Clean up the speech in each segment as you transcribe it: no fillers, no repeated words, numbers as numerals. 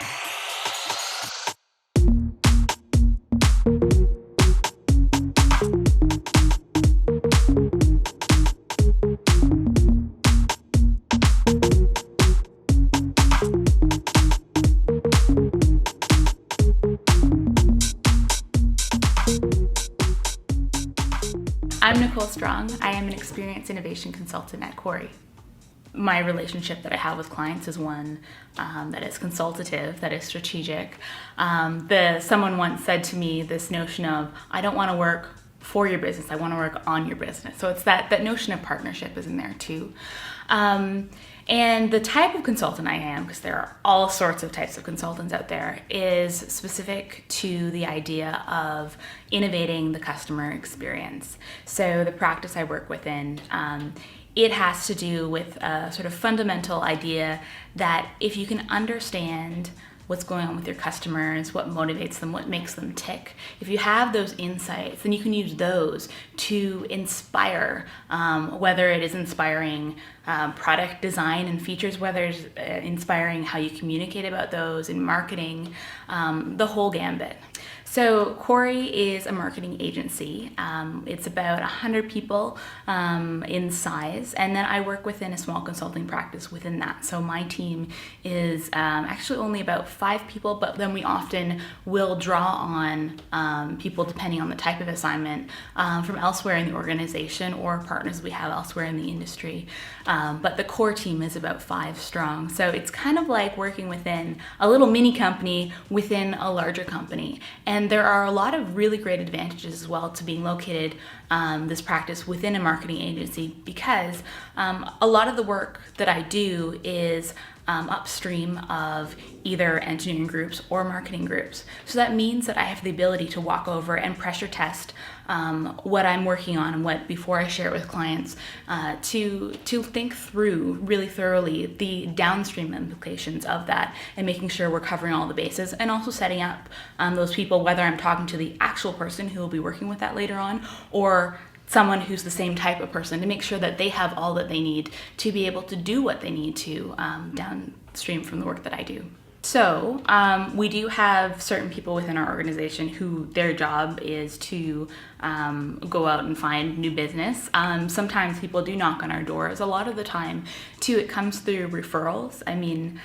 I'm Nicole Strong. I am an experienced innovation consultant at Quarry. My relationship that I have with clients is one that is consultative, that is strategic. Someone once said to me this notion of, I don't want to work for your business, I want to work on your business. So it's that notion of partnership is in there too. And the type of consultant I am, because there are all sorts of types of consultants out there, is specific to the idea of innovating the customer experience. So the practice I work within, it has to do with a sort of fundamental idea that if you can understand what's going on with your customers, what motivates them, what makes them tick. If you have those insights, then you can use those to inspire, whether it is inspiring product design and features, whether it's inspiring how you communicate about those in marketing, the whole gambit. So Quarry is a marketing agency. It's about 100 people in size, and then I work within a small consulting practice within that. So my team is actually only about 5 people, but then we often will draw on people depending on the type of assignment from elsewhere in the organization or partners we have elsewhere in the industry. But the core team is about 5 strong. So it's kind of like working within a little mini company within a larger company. And there are a lot of really great advantages as well to being located this practice within a marketing agency, because a lot of the work that I do is upstream of either engineering groups or marketing groups. So that means that I have the ability to walk over and pressure test what I'm working on and what before I share it with clients, to think through really thoroughly the downstream implications of that and making sure we're covering all the bases, and also setting up those people, whether I'm talking to the actual person who will be working with that later on or someone who's the same type of person, to make sure that they have all that they need to be able to do what they need to downstream from the work that I do. So we do have certain people within our organization who their job is to go out and find new business. Sometimes people do knock on our doors. A lot of the time, too, it comes through referrals. I mean,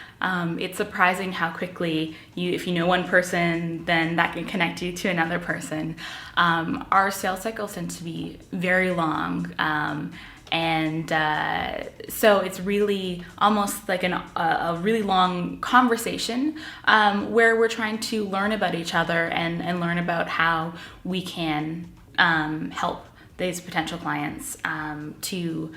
it's surprising how quickly if you know one person, then that can connect you to another person. Our sales cycles tend to be very long. And so it's really almost like a really long conversation where we're trying to learn about each other and learn about how we can help these potential clients to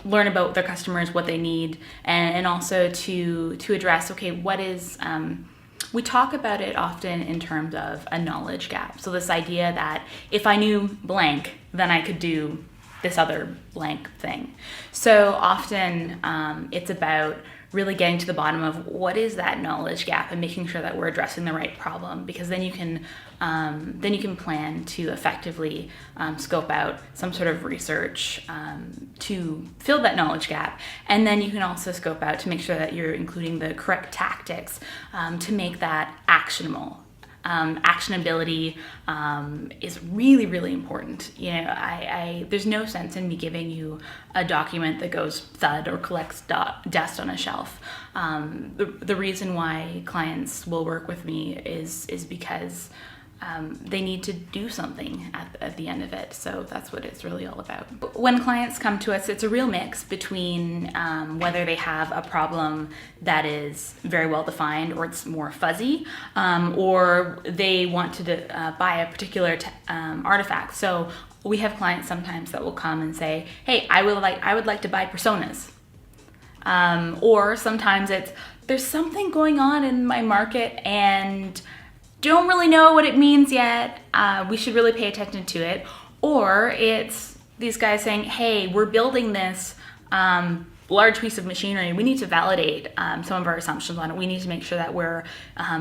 learn about their customers, what they need, and also to address, okay, what is... we talk about it often in terms of a knowledge gap. So this idea that if I knew blank, then I could do this other blank thing. So often it's about really getting to the bottom of what is that knowledge gap and making sure that we're addressing the right problem, because then you can plan to effectively scope out some sort of research to fill that knowledge gap, and then you can also scope out to make sure that you're including the correct tactics to make that actionable. Actionability is really, really important. You know, there's no sense in me giving you a document that goes thud or collects dust on a shelf. The reason why clients will work with me is because they need to do something at the end of it. So that's what it's really all about. When clients come to us, it's a real mix between whether they have a problem that is very well defined or it's more fuzzy, or they want to buy a particular artifact. So we have clients sometimes that will come and say, hey, I would like to buy personas. Or sometimes there's something going on in my market and don't really know what it means yet. We should really pay attention to it. Or it's these guys saying, hey, we're building this large piece of machinery. We need to validate some of our assumptions on it. We need to make sure that we're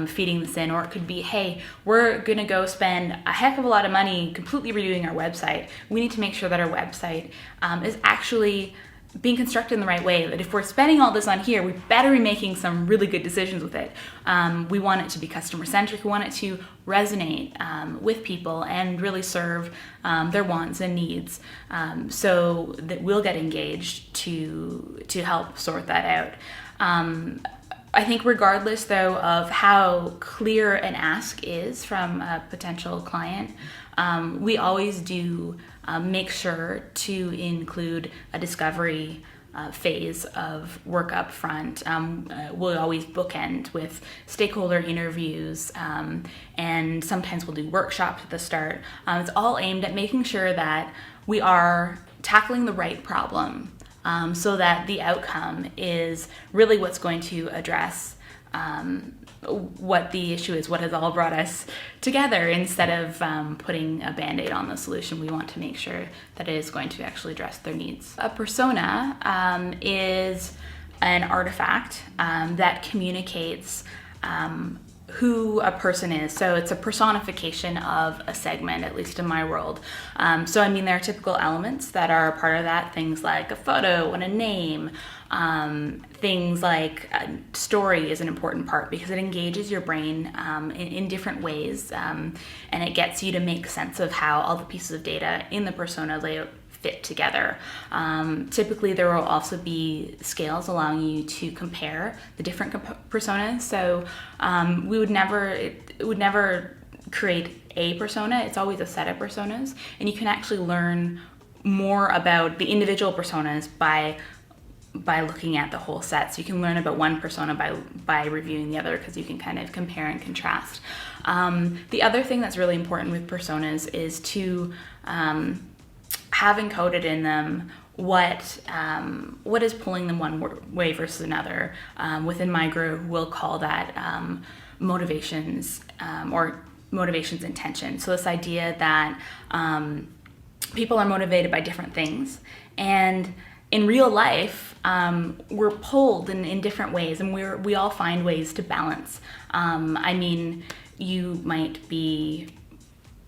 feeding this in. Or it could be, hey, we're gonna go spend a heck of a lot of money completely redoing our website. We need to make sure that our website is actually being constructed in the right way, that if we're spending all this on here, we better be making some really good decisions with it. We want it to be customer centric. We want it to resonate with people and really serve their wants and needs, so that we'll get engaged to help sort that out. I think regardless, though, of how clear an ask is from a potential client, we always do make sure to include a discovery phase of work up front. We'll always bookend with stakeholder interviews, and sometimes we'll do workshops at the start. It's all aimed at making sure that we are tackling the right problem, so that the outcome is really what's going to address what the issue is, what has all brought us together, instead of putting a Band-Aid on the solution. We want to make sure that it is going to actually address their needs. A persona is an artifact that communicates who a person is. So it's a personification of a segment, at least in my world. So I mean, there are typical elements that are a part of that, things like a photo and a name. Things like a story is an important part because it engages your brain in different ways, and it gets you to make sense of how all the pieces of data in the persona layout fit together. Typically, there will also be scales allowing you to compare the different personas. So it would never create a persona. It's always a set of personas, and you can actually learn more about the individual personas by looking at the whole set. So you can learn about one persona by reviewing the other, because you can kind of compare and contrast. The other thing that's really important with personas is to have encoded in them what is pulling them one way versus another. Within my group, we'll call that motivations, or motivations intention. So this idea that people are motivated by different things, and in real life, we're pulled in different ways, and we all find ways to balance. I mean, you might be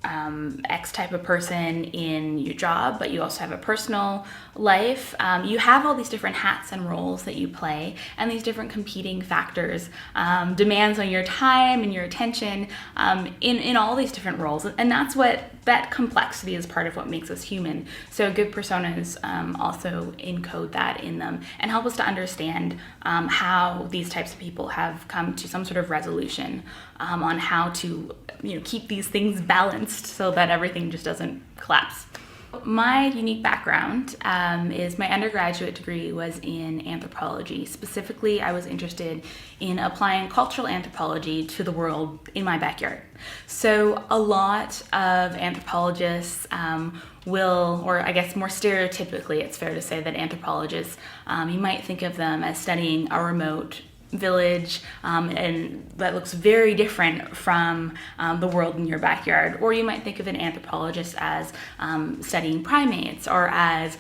X type of person in your job, but you also have a personal life. You have all these different hats and roles that you play, and these different competing factors, demands on your time and your attention, in all these different roles. And that's what that complexity is part of what makes us human. So good personas also encode that in them and help us to understand how these types of people have come to some sort of resolution on how to keep these things balanced so that everything just doesn't collapse. My unique background is my undergraduate degree was in anthropology. Specifically, I was interested in applying cultural anthropology to the world in my backyard. So a lot of anthropologists will, or I guess more stereotypically, it's fair to say that anthropologists, you might think of them as studying a remote village, and that looks very different from the world in your backyard. Or you might think of an anthropologist as studying primates, or as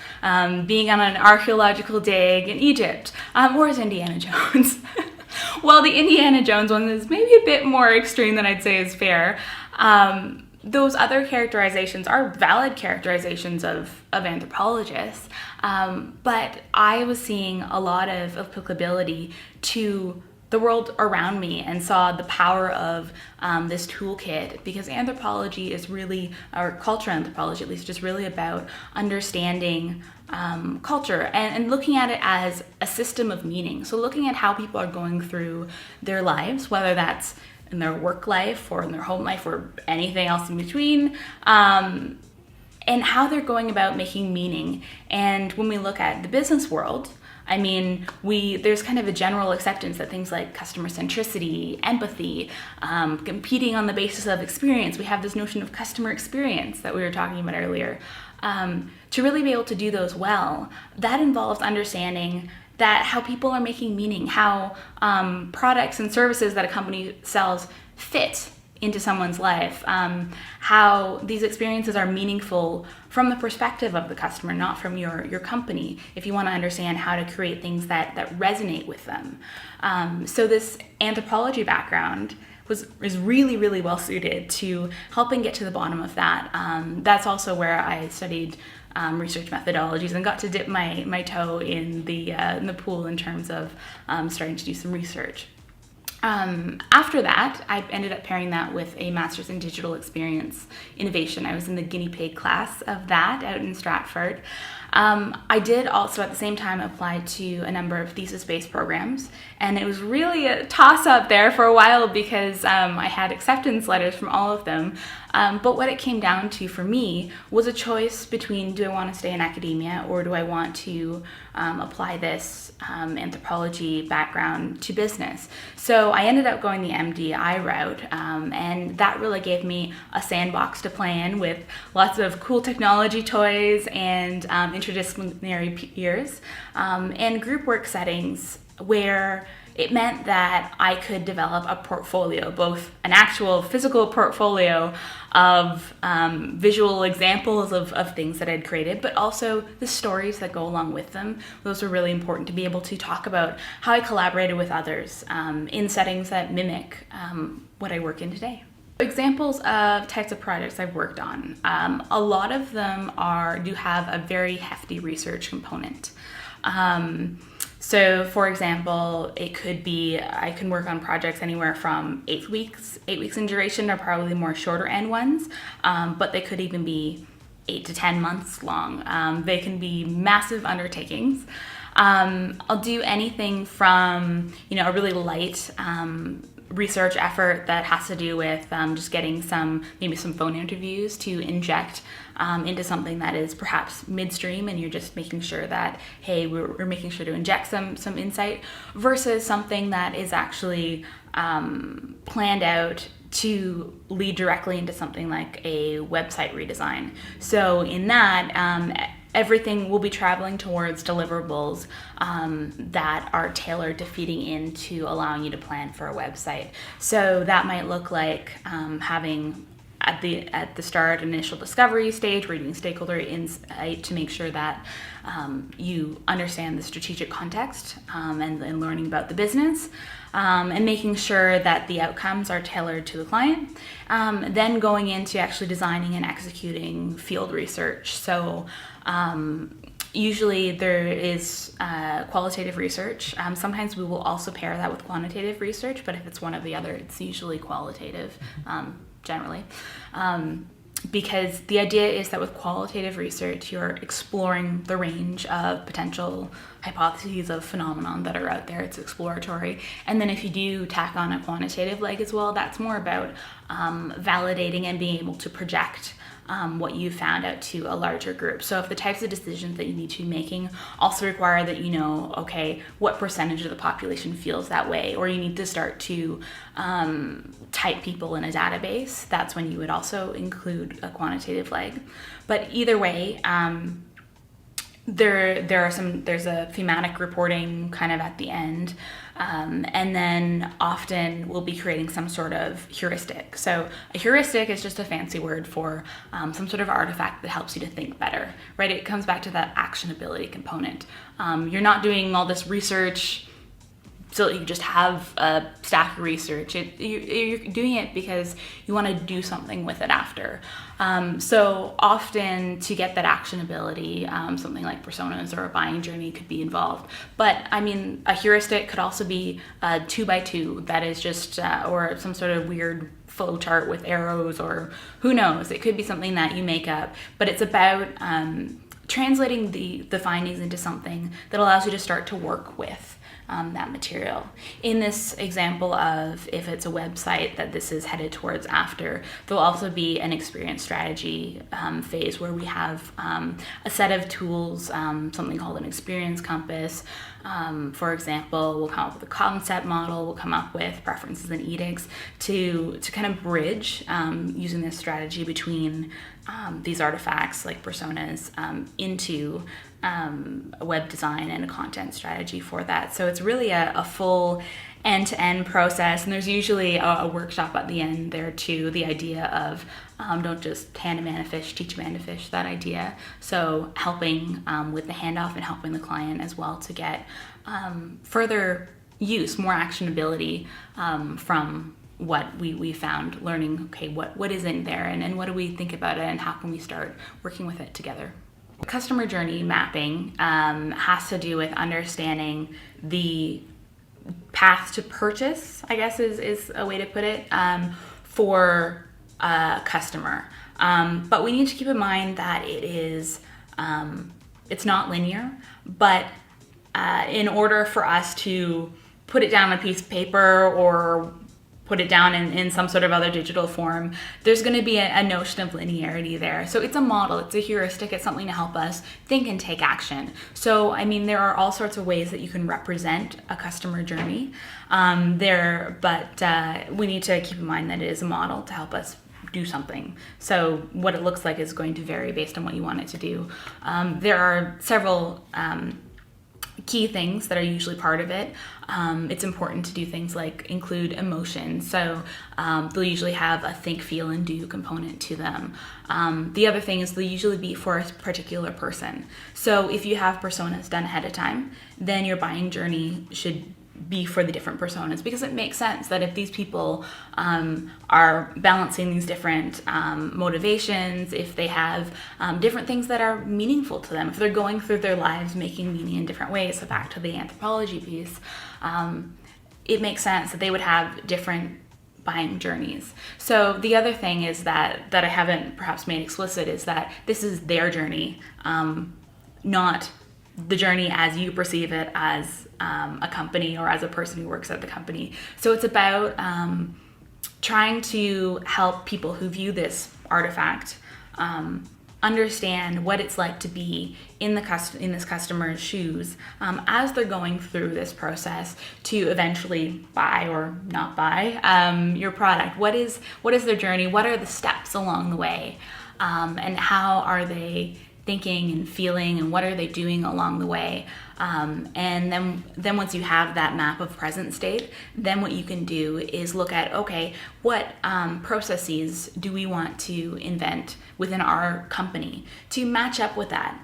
being on an archaeological dig in Egypt, or as Indiana Jones. Well, the Indiana Jones one is maybe a bit more extreme than I'd say is fair. Those other characterizations are valid characterizations of anthropologists, but I was seeing a lot of applicability to the world around me and saw the power of this toolkit, because anthropology is really, or cultural anthropology at least, is really about understanding culture and looking at it as a system of meaning. So looking at how people are going through their lives, whether that's in their work life or in their home life or anything else in between, and how they're going about making meaning. And when we look at the business world, I mean, there's kind of a general acceptance that things like customer centricity, empathy, competing on the basis of experience, we have this notion of customer experience that we were talking about earlier. To really be able to do those well, that involves understanding that how people are making meaning, how products and services that a company sells fit into someone's life, how these experiences are meaningful from the perspective of the customer, not from your company, if you want to understand how to create things that resonate with them. So this anthropology background is really, really well suited to helping get to the bottom of that. That's also where I studied research methodologies, and got to dip my toe in the pool in terms of starting to do some research. After that, I ended up pairing that with a master's in digital experience innovation. I was in the guinea pig class of that out in Stratford. I did also at the same time apply to a number of thesis-based programs, and it was really a toss-up there for a while because I had acceptance letters from all of them. But what it came down to for me was a choice between, do I want to stay in academia or do I want to apply this anthropology background to business? So I ended up going the MDI route, and that really gave me a sandbox to play in with lots of cool technology toys and interdisciplinary peers and group work settings where it meant that I could develop a portfolio, both an actual physical portfolio of visual examples of things that I'd created, but also the stories that go along with them. Those were really important to be able to talk about how I collaborated with others in settings that mimic what I work in today. Examples of types of projects I've worked on. A lot of them do have a very hefty research component. So for example, it could be, I can work on projects anywhere from 8 weeks in duration, or probably more shorter end ones, but they could even be 8 to 10 months long. They can be massive undertakings. I'll do anything from, a really light research effort that has to do with just getting maybe some phone interviews to inject into something that is perhaps midstream, and you're just making sure that, hey, we're making sure to inject some insight, versus something that is actually planned out to lead directly into something like a website redesign. So in that, everything will be traveling towards deliverables that are tailored to feeding into allowing you to plan for a website. So that might look like having at the start, initial discovery stage, where you're doing stakeholder insight to make sure that you understand the strategic context and learning about the business, and making sure that the outcomes are tailored to the client. Then going into actually designing and executing field research. So usually there is qualitative research. Sometimes we will also pair that with quantitative research, but if it's one or the other, it's usually qualitative, generally. Because the idea is that with qualitative research, you're exploring the range of potential hypotheses of phenomenon that are out there. It's exploratory. And then if you do tack on a quantitative leg as well, that's more about validating and being able to project what you found out to a larger group. So if the types of decisions that you need to be making also require that you know, okay, what percentage of the population feels that way, or you need to start to type people in a database, that's when you would also include a quantitative leg. But either way, there's a thematic reporting kind of at the end, and then often we'll be creating some sort of heuristic. So a heuristic is just a fancy word for some sort of artifact that helps you to think better, right? It comes back to that actionability component. You're not doing all this research so you just have a stack of research. You're doing it because you want to do something with it after. So often to get that actionability, something like personas or a buying journey could be involved. But I mean, a heuristic could also be a 2x2 that is just, or some sort of weird flow chart with arrows, or who knows, it could be something that you make up. But it's about translating the findings into something that allows you to start to work with that material. In this example of if it's a website that this is headed towards after, there'll also be an experience strategy phase where we have a set of tools, something called an experience compass. For example, we'll come up with a concept model, we'll come up with preferences and edicts to kind of bridge using this strategy between these artifacts like personas into a web design and a content strategy for that. So it's really a full end-to-end process, and there's usually a workshop at the end there too. The idea of don't just hand a man a fish, teach a man to fish, that idea. So helping with the handoff and helping the client as well to get further use, more actionability from what we found, learning, okay, what is in there, and what do we think about it, and how can we start working with it together. Customer journey mapping has to do with understanding the path to purchase, I guess is a way to put it, for a customer. But we need to keep in mind that it's not linear, but in order for us to put it down on a piece of paper or put it down in some sort of other digital form, there's going to be a notion of linearity there. So it's a model, it's a heuristic, it's something to help us think and take action. So, I mean, there are all sorts of ways that you can represent a customer journey but we need to keep in mind that it is a model to help us do something. So what it looks like is going to vary based on what you want it to do. There are several key things that are usually part of it. It's important to do things like include emotion. So they'll usually have a think, feel, and do component to them. The other thing is they'll usually be for a particular person. So if you have personas done ahead of time, then your buying journey should be for the different personas, because it makes sense that if these people are balancing these different motivations, if they have different things that are meaningful to them, if they're going through their lives making meaning in different ways, so back to the anthropology piece, it makes sense that they would have different buying journeys. So the other thing is that I haven't perhaps made explicit is that this is their journey, not the journey as you perceive it as a company or as a person who works at the company. So it's about trying to help people who view this artifact understand what it's like to be in this customer's shoes as they're going through this process to eventually buy or not buy your product. What is their journey? What are the steps along the way? And how are they thinking and feeling, and what are they doing along the way? And then once you have that map of present state, then what you can do is look at, okay, what processes do we want to invent within our company to match up with that?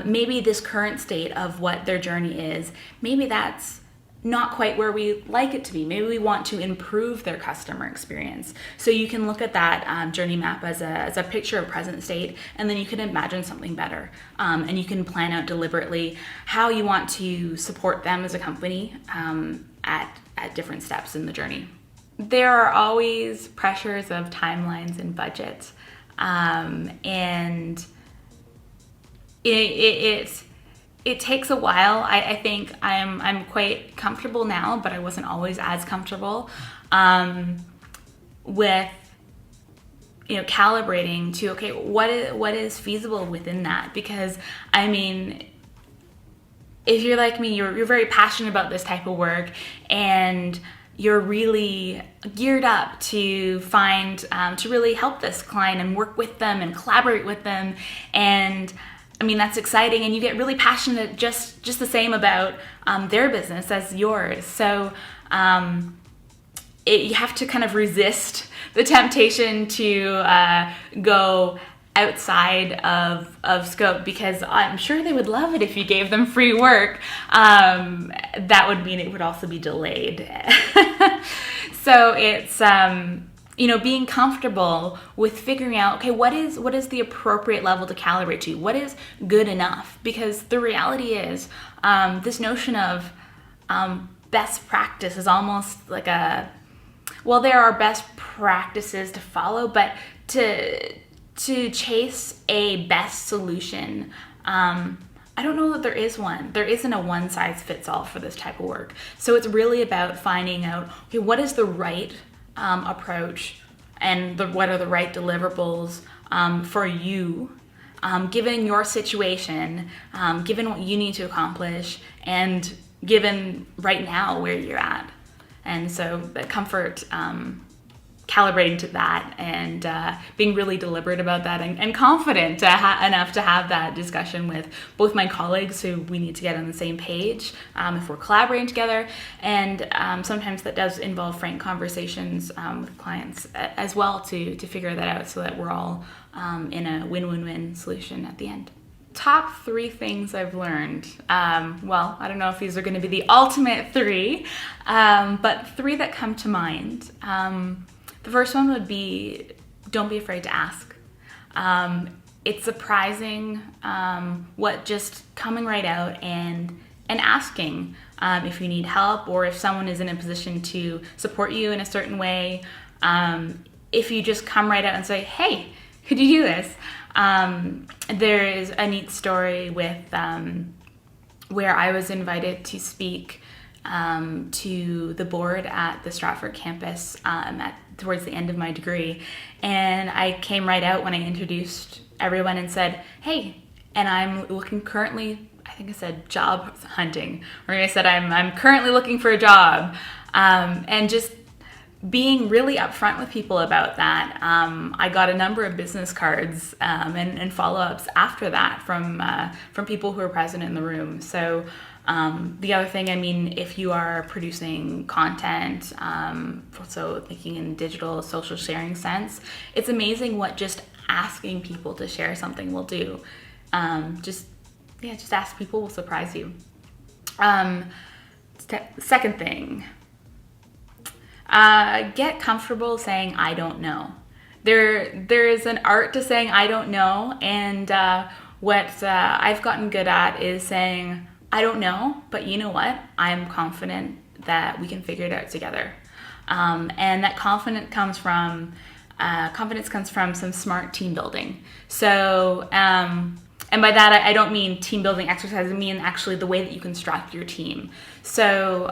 Maybe this current state of what their journey is, maybe that's not quite where we like it to be. Maybe we want to improve their customer experience. So you can look at that journey map as a picture of present state, and then you can imagine something better. And you can plan out deliberately how you want to support them as a company at different steps in the journey. There are always pressures of timelines and budgets. And it takes a while. I think I'm quite comfortable now, but I wasn't always as comfortable with calibrating to, okay, what is feasible within that? Because I mean, if you're like me, you're very passionate about this type of work, and you're really geared up to find to really help this client and work with them and collaborate with them. And I mean, that's exciting, and you get really passionate just the same about their business as yours. So you have to kind of resist the temptation to go outside of scope, because I'm sure they would love it if you gave them free work. That would mean it would also be delayed. So it's being comfortable with figuring out, okay, what is the appropriate level to calibrate to? What is good enough? Because the reality is, this notion of best practice is almost like there are best practices to follow, but to chase a best solution, I don't know that there is one. There isn't a one size fits all for this type of work. So it's really about finding out, okay, what is the right approach, and what are the right deliverables for you, given your situation, given what you need to accomplish, and given right now where you're at. And so the comfort calibrating to that, and being really deliberate about that, and confident enough to have that discussion with both my colleagues, who we need to get on the same page if we're collaborating together, and sometimes that does involve frank conversations with clients as well to figure that out, so that we're all in a win-win-win solution at the end. Top 3 things I've learned. Well, I don't know if these are going to be the ultimate 3, but 3 that come to mind. The first one would be, don't be afraid to ask. it's surprising what just coming right out and asking if you need help, or if someone is in a position to support you in a certain way. If you just come right out and say, hey, could you do this? There is a neat story with where I was invited to speak to the board at the Stratford campus towards the end of my degree. And I came right out when I introduced everyone and said, hey, and I'm looking currently, I think I said job hunting, or I said I'm currently looking for a job. And just being really upfront with people about that. I got a number of business cards and follow-ups after that from people who were present in the room. So the other thing, I mean, if you are producing content, so thinking in digital social sharing sense, it's amazing what just asking people to share something will do. Just ask people will surprise you. Second thing, get comfortable saying I don't know. There is an art to saying I don't know, and what I've gotten good at is saying I don't know, but you know what? I'm confident that we can figure it out together. And that confidence comes from some smart team building. So, and by that I don't mean team building exercises. I mean actually the way that you construct your team. So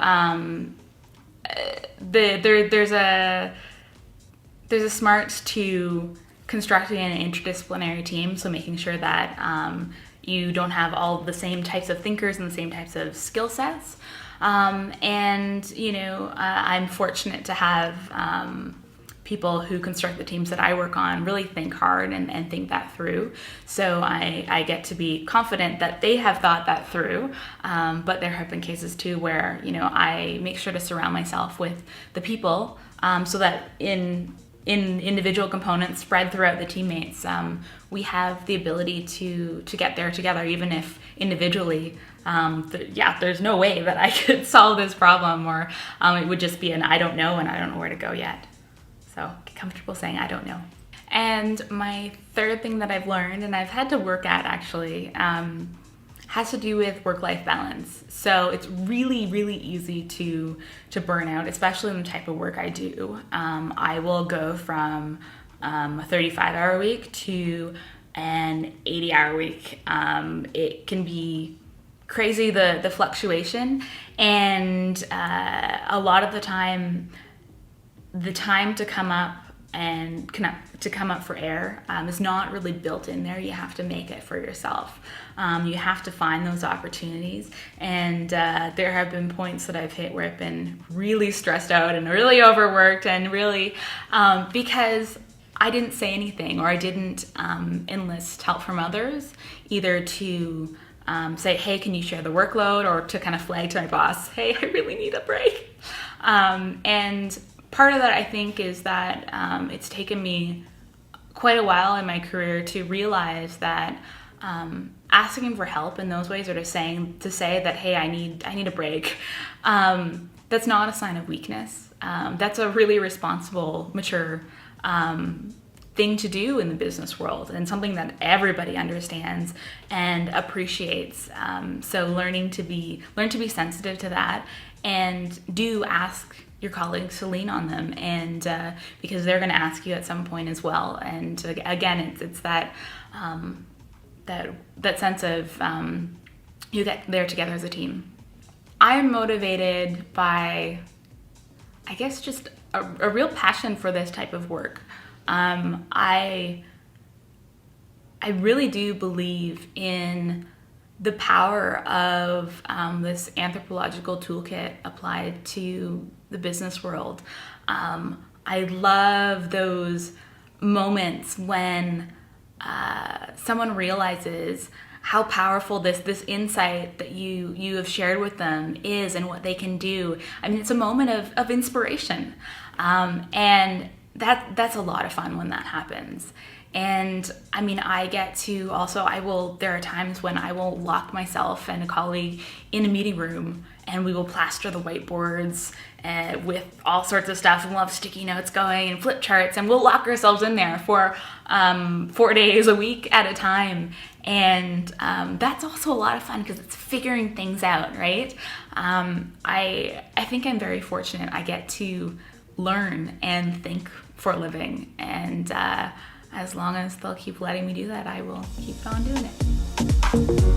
there's a smart to constructing an interdisciplinary team. So making sure that you don't have all the same types of thinkers and the same types of skill sets. And, you know, I'm fortunate to have people who construct the teams that I work on really think hard and think that through. So I get to be confident that they have thought that through. But there have been cases too where, you know, I make sure to surround myself with the people so that in individual components spread throughout the teammates, we have the ability to get there together, even if individually, there's no way that I could solve this problem, or it would just be an I don't know and I don't know where to go yet. So get comfortable saying I don't know. And my third thing that I've learned, and I've had to work at actually, has to do with work-life balance. So it's really, really easy to burn out, especially in the type of work I do. I will go from a 35-hour week to an 80-hour week. It can be crazy, the fluctuation, and a lot of the time to come up and to come up for air is not really built in there. You have to make it for yourself. You have to find those opportunities, and there have been points that I've hit where I've been really stressed out and really overworked, and really because I didn't say anything, or I didn't enlist help from others, either to say, hey, can you share the workload, or to kind of flag to my boss, hey, I really need a break. And part of that, I think, is that it's taken me quite a while in my career to realize that asking for help in those ways, or to say that, hey, I need a break, that's not a sign of weakness. That's a really responsible, mature thing to do in the business world, and something that everybody understands and appreciates. So learn to be sensitive to that, and do ask your colleagues to lean on them, and because they're going to ask you at some point as well. And again, it's that that sense of you get there together as a team. I'm motivated by, I guess, just a real passion for this type of work. I really do believe in the power of this anthropological toolkit applied to the business world. I love those moments when someone realizes how powerful this insight that you have shared with them is, and what they can do. I mean, it's a moment of inspiration, and that's a lot of fun when that happens. And I mean, I get to also, there are times when I will lock myself and a colleague in a meeting room and we will plaster the whiteboards with all sorts of stuff, and we'll have sticky notes going and flip charts, and we'll lock ourselves in there for 4 days a week at a time. And that's also a lot of fun because it's figuring things out, right? I think I'm very fortunate. I get to learn and think for a living, and as long as they'll keep letting me do that, I will keep on doing it.